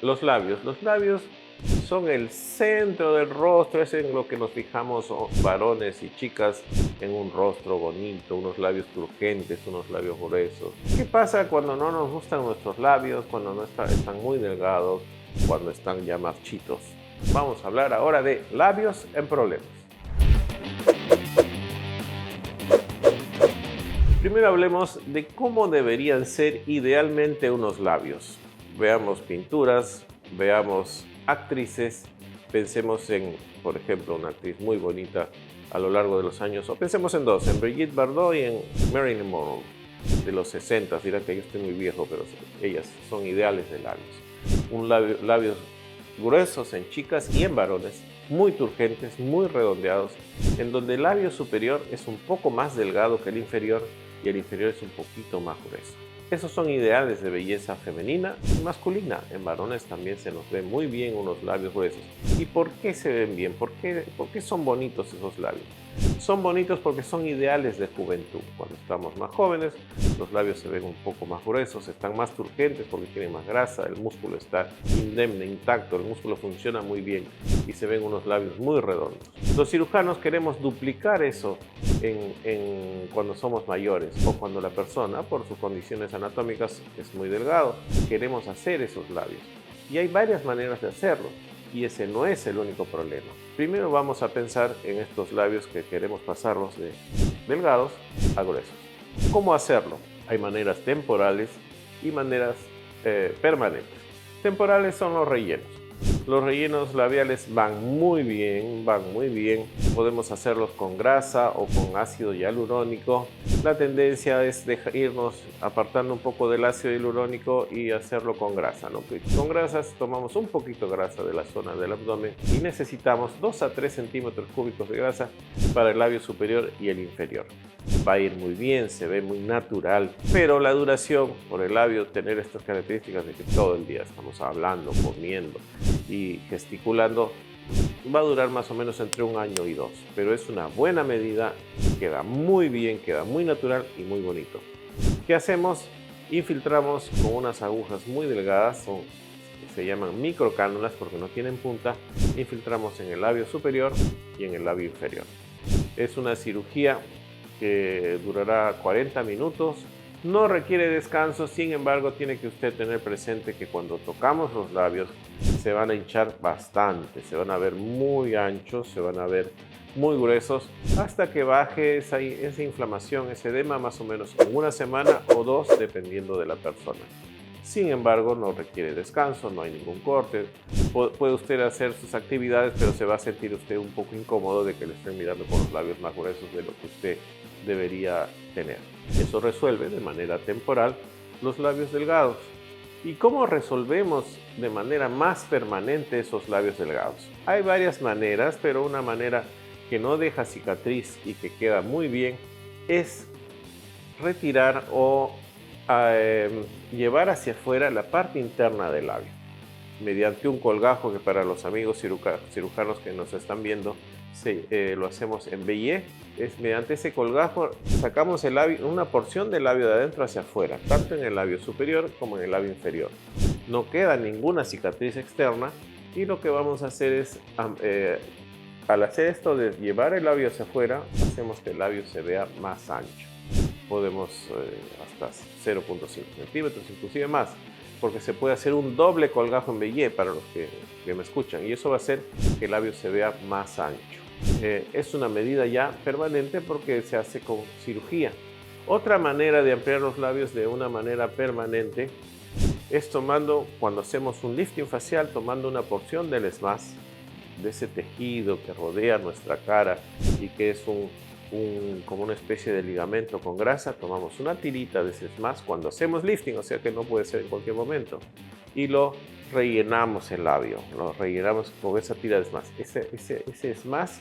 Los labios. Los labios son el centro del rostro, es en lo que nos fijamos varones y chicas, en un rostro bonito, unos labios turgentes, unos labios gruesos. ¿Qué pasa cuando no nos gustan nuestros labios, cuando no están muy delgados, cuando están ya marchitos? Vamos a hablar ahora de labios en problemas. Primero hablemos de cómo deberían ser idealmente unos labios. Veamos pinturas, veamos actrices, pensemos en, por ejemplo, una actriz muy bonita a lo largo de los años, o pensemos en dos, en Brigitte Bardot y en Marilyn Monroe, de los 60. Dirán que yo estoy muy viejo, pero ellas son ideales de labios. Labios gruesos en chicas y en varones, muy turgentes, muy redondeados, en donde el labio superior es un poco más delgado que el inferior y el inferior es un poquito más grueso. Esos son ideales de belleza femenina y masculina. En varones también se nos ve muy bien unos labios gruesos. ¿Y por qué se ven bien? ¿Por qué son bonitos esos labios? Son bonitos porque son ideales de juventud. Cuando estamos más jóvenes, los labios se ven un poco más gruesos, están más turgentes porque tienen más grasa, el músculo está indemne, intacto, el músculo funciona muy bien y se ven unos labios muy redondos. Los cirujanos queremos duplicar eso cuando somos mayores o cuando la persona, por sus condiciones anatómicas, es muy delgado. Queremos hacer esos labios. Y hay varias maneras de hacerlo. Y ese no es el único problema. Primero vamos a pensar en estos labios que queremos pasarlos de delgados a gruesos. ¿Cómo hacerlo? Hay maneras temporales y maneras permanentes. Temporales son los rellenos. Los rellenos labiales van muy bien, Podemos hacerlos con grasa o con ácido hialurónico. La tendencia es irnos apartando un poco del ácido hialurónico y hacerlo con grasa, ¿no? Con grasas tomamos un poquito de grasa de la zona del abdomen y necesitamos 2 a 3 centímetros cúbicos de grasa para el labio superior y el inferior. Va a ir muy bien, se ve muy natural, pero la duración por el labio tener estas características de que todo el día estamos hablando, comiendo y gesticulando, va a durar más o menos entre 1 año y 2, pero es una buena medida, queda muy bien, queda muy natural y muy bonito. ¿Qué hacemos? Infiltramos con unas agujas muy delgadas, se llaman microcánulas porque no tienen punta, infiltramos en el labio superior y en el labio inferior. Es una cirugía que durará 40 minutos, no requiere descanso, sin embargo tiene que usted tener presente que cuando tocamos los labios se van a hinchar bastante, se van a ver muy anchos, se van a ver muy gruesos, hasta que baje esa inflamación, ese edema, más o menos en 1 semana o 2, dependiendo de la persona. Sin embargo, no requiere descanso, no hay ningún corte. Puede usted hacer sus actividades, pero se va a sentir usted un poco incómodo de que le estén mirando con los labios más gruesos de lo que usted debería tener. Eso resuelve de manera temporal los labios delgados. ¿Y cómo resolvemos de manera más permanente esos labios delgados? Hay varias maneras, pero una manera que no deja cicatriz y que queda muy bien es retirar o llevar hacia afuera la parte interna del labio mediante un colgajo, que para los amigos cirujanos que nos están viendo lo hacemos en Bellé. Mediante ese colgajo sacamos una porción del labio de adentro hacia afuera, tanto en el labio superior como en el labio inferior. No queda ninguna cicatriz externa y lo que vamos a hacer es, al hacer esto de llevar el labio hacia afuera, hacemos que el labio se vea más ancho. Podemos hasta 0.5 centímetros, inclusive más, porque se puede hacer un doble colgajo en Bellé para los que me escuchan, y eso va a hacer que el labio se vea más ancho. Es una medida ya permanente porque se hace con cirugía. Otra manera de ampliar los labios de una manera permanente es cuando hacemos un lifting facial, tomando una porción del esmaz, de ese tejido que rodea nuestra cara y que es como una especie de ligamento con grasa. Tomamos una tirita de ese esmaz cuando hacemos lifting, o sea que no puede ser en cualquier momento, y lo rellenamos el labio, lo rellenamos con esa tira de esmaz. Ese esmaz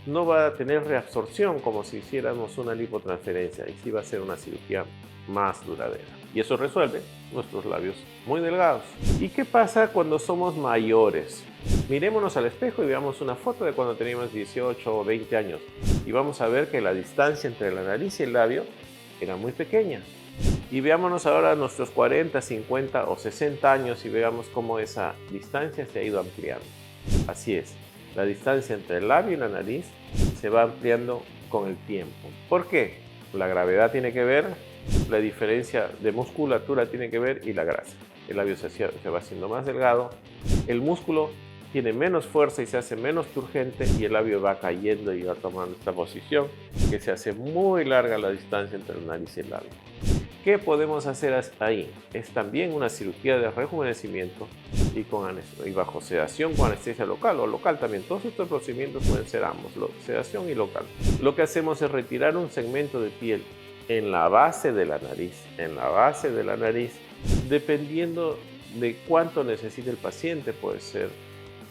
no va a tener reabsorción como si hiciéramos una lipotransferencia, y sí va a ser una cirugía más duradera. Y eso resuelve nuestros labios muy delgados. ¿Y qué pasa cuando somos mayores? Mirémonos al espejo y veamos una foto de cuando teníamos 18 o 20 años. Y vamos a ver que la distancia entre la nariz y el labio era muy pequeña. Y veámonos ahora a nuestros 40, 50 o 60 años y veamos cómo esa distancia se ha ido ampliando. Así es, la distancia entre el labio y la nariz se va ampliando con el tiempo. ¿Por qué? La gravedad tiene que ver, la diferencia de musculatura tiene que ver y la grasa. El labio se va haciendo más delgado, el músculo tiene menos fuerza y se hace menos turgente y el labio va cayendo y va tomando esta posición que se hace muy larga la distancia entre la nariz y el labio. ¿Qué podemos hacer ahí? Es también una cirugía de rejuvenecimiento y bajo sedación con anestesia local o local también. Todos estos procedimientos pueden ser ambos, sedación y local. Lo que hacemos es retirar un segmento de piel en la base de la nariz, dependiendo de cuánto necesite el paciente. Puede ser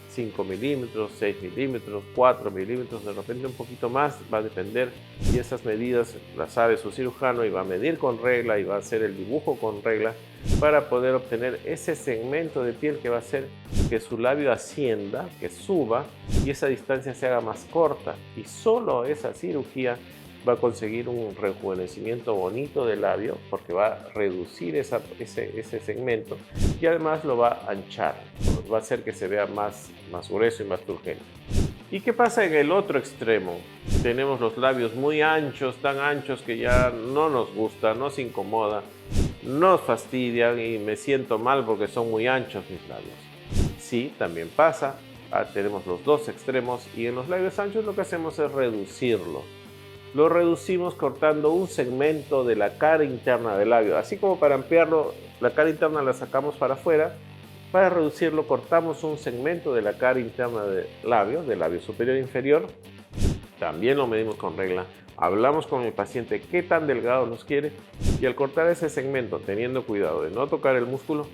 5 milímetros, 6 milímetros, 4 milímetros, de repente un poquito más, va a depender, y esas medidas las sabe su cirujano y va a medir con regla y va a hacer el dibujo con regla para poder obtener ese segmento de piel que va a hacer que su labio ascienda, que suba y esa distancia se haga más corta, y solo esa cirugía va a conseguir un rejuvenecimiento bonito del labio porque va a reducir ese segmento y además lo va a anchar, va a hacer que se vea más grueso y más turgente. ¿Y qué pasa en el otro extremo? Tenemos los labios muy anchos, tan anchos que ya no nos gusta, nos incomoda, nos fastidian y me siento mal porque son muy anchos mis labios. Sí, también pasa, tenemos los dos extremos y en los labios anchos lo que hacemos es reducirlo. Lo reducimos cortando un segmento de la cara interna del labio. Así como para ampliarlo, la cara interna la sacamos para afuera. Para reducirlo, cortamos un segmento de la cara interna del labio superior e inferior. También lo medimos con regla. Hablamos con el paciente qué tan delgado nos quiere. Y al cortar ese segmento, teniendo cuidado de no tocar el músculo,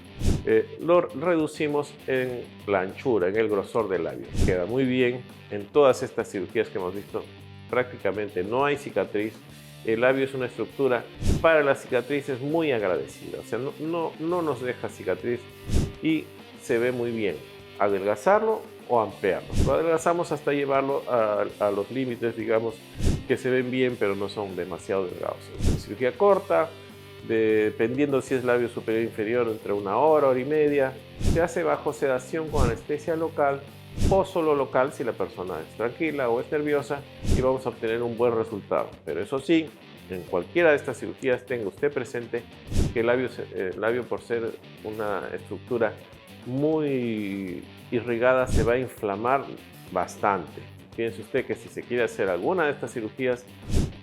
lo reducimos en la anchura, en el grosor del labio. Queda muy bien en todas estas cirugías que hemos visto. Prácticamente no hay cicatriz. El labio es una estructura para las cicatrices muy agradecida, o sea, no nos deja cicatriz y se ve muy bien. Adelgazarlo o ampliarlo. Lo adelgazamos hasta llevarlo a los límites, digamos, que se ven bien pero no son demasiado delgados. Es una cirugía corta, dependiendo si es labio superior o inferior, entre 1 hora, hora y media. Se hace bajo sedación con anestesia local o solo local si la persona es tranquila o es nerviosa, y vamos a obtener un buen resultado. Pero eso sí, en cualquiera de estas cirugías tenga usted presente que el labio, por ser una estructura muy irrigada, se va a inflamar bastante. Piense usted que si se quiere hacer alguna de estas cirugías,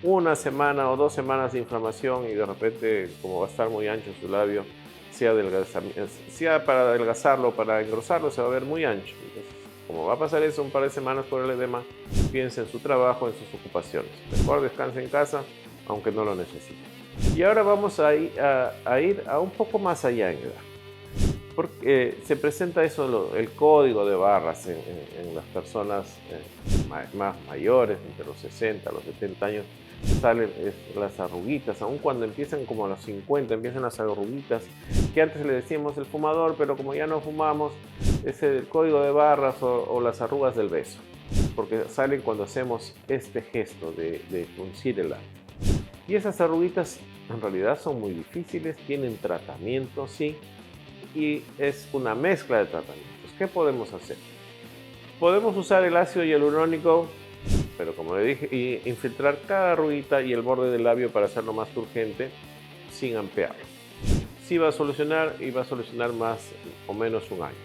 1 semana o 2 semanas de inflamación y de repente, como va a estar muy ancho su labio, sea para adelgazarlo o para engrosarlo, se va a ver muy ancho. Entonces, como va a pasar eso un par de semanas por el edema, piense en su trabajo, en sus ocupaciones. Mejor descanse en casa, aunque no lo necesite. Y ahora vamos a ir a un poco más allá en edad. Porque se presenta eso, el código de barras en las personas más mayores, entre los 60 a los 70 años, salen las arruguitas, aun cuando empiezan como a los 50, empiezan las arruguitas, que antes le decíamos el fumador, pero como ya no fumamos, es el código de barras o las arrugas del beso, porque salen cuando hacemos este gesto de fruncir el labio. Y esas arruguitas en realidad son muy difíciles, tienen tratamiento, sí, y es una mezcla de tratamientos. ¿Qué podemos hacer? Podemos usar el ácido hialurónico, pero como le dije, y infiltrar cada arruguita y el borde del labio para hacerlo más turgente sin ampliarlo. Sí va a solucionar, y va a solucionar más o menos 1 año.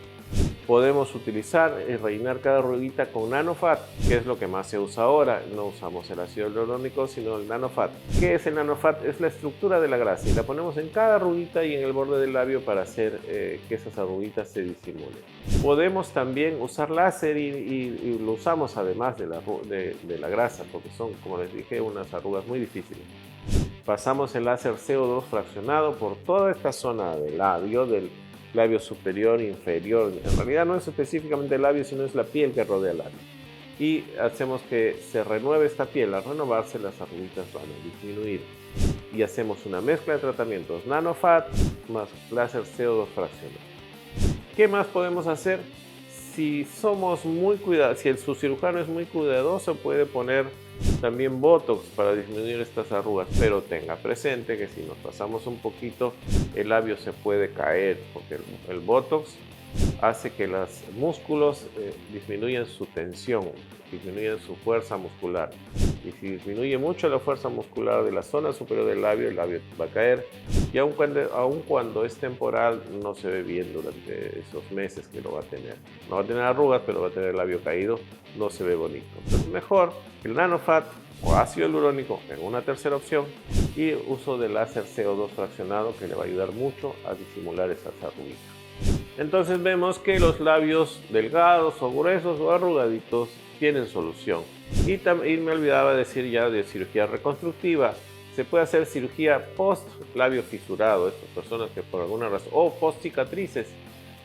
Podemos utilizar y rellenar cada arruguita con NanoFat, que es lo que más se usa ahora. No usamos el ácido hialurónico, sino el NanoFat. ¿Qué es el NanoFat? Es la estructura de la grasa y la ponemos en cada arruguita y en el borde del labio para hacer que esas arruguitas se disimulen. Podemos también usar láser y lo usamos además de la grasa, porque son, como les dije, unas arrugas muy difíciles. Pasamos el láser CO2 fraccionado por toda esta zona del labio superior e inferior. En realidad no es específicamente el labio, sino es la piel que rodea el labio. Y hacemos que se renueve esta piel. Al renovarse, las arruguitas van a disminuir. Y hacemos una mezcla de tratamientos NanoFat más láser CO2 fraccionado. ¿Qué más podemos hacer? Si somos muy cuidadosos, si su cirujano es muy cuidadoso, puede poner También Botox para disminuir estas arrugas, pero tenga presente que si nos pasamos un poquito, el labio se puede caer, porque el Botox hace que los músculos disminuyan su tensión, disminuyan su fuerza muscular. Y si disminuye mucho la fuerza muscular de la zona superior del labio, el labio va a caer. Y aun cuando es temporal, no se ve bien durante esos meses que lo va a tener. No va a tener arrugas, pero va a tener el labio caído, no se ve bonito. Entonces mejor el NanoFat o ácido hialurónico en una tercera opción, y uso de láser CO2 fraccionado, que le va a ayudar mucho a disimular esas arruguitas. Entonces vemos que los labios delgados o gruesos o arrugaditos tienen solución. Y me olvidaba decir ya de cirugía reconstructiva. Se puede hacer cirugía post labio fisurado, estas personas que por alguna razón, o post cicatrices,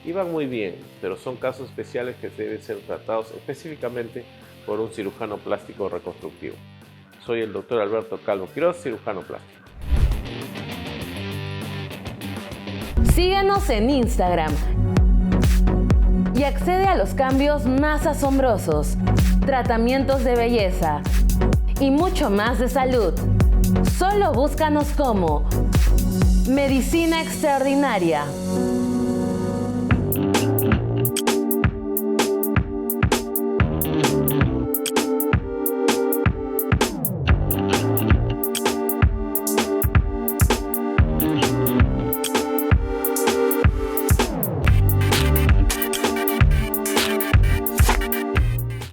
y van muy bien, pero son casos especiales que deben ser tratados específicamente por un cirujano plástico reconstructivo. Soy el doctor Alberto Calvo Quiroz, cirujano plástico. Síguenos en Instagram y accede a los cambios más asombrosos, tratamientos de belleza y mucho más de salud. Solo búscanos como Medicina Extraordinaria.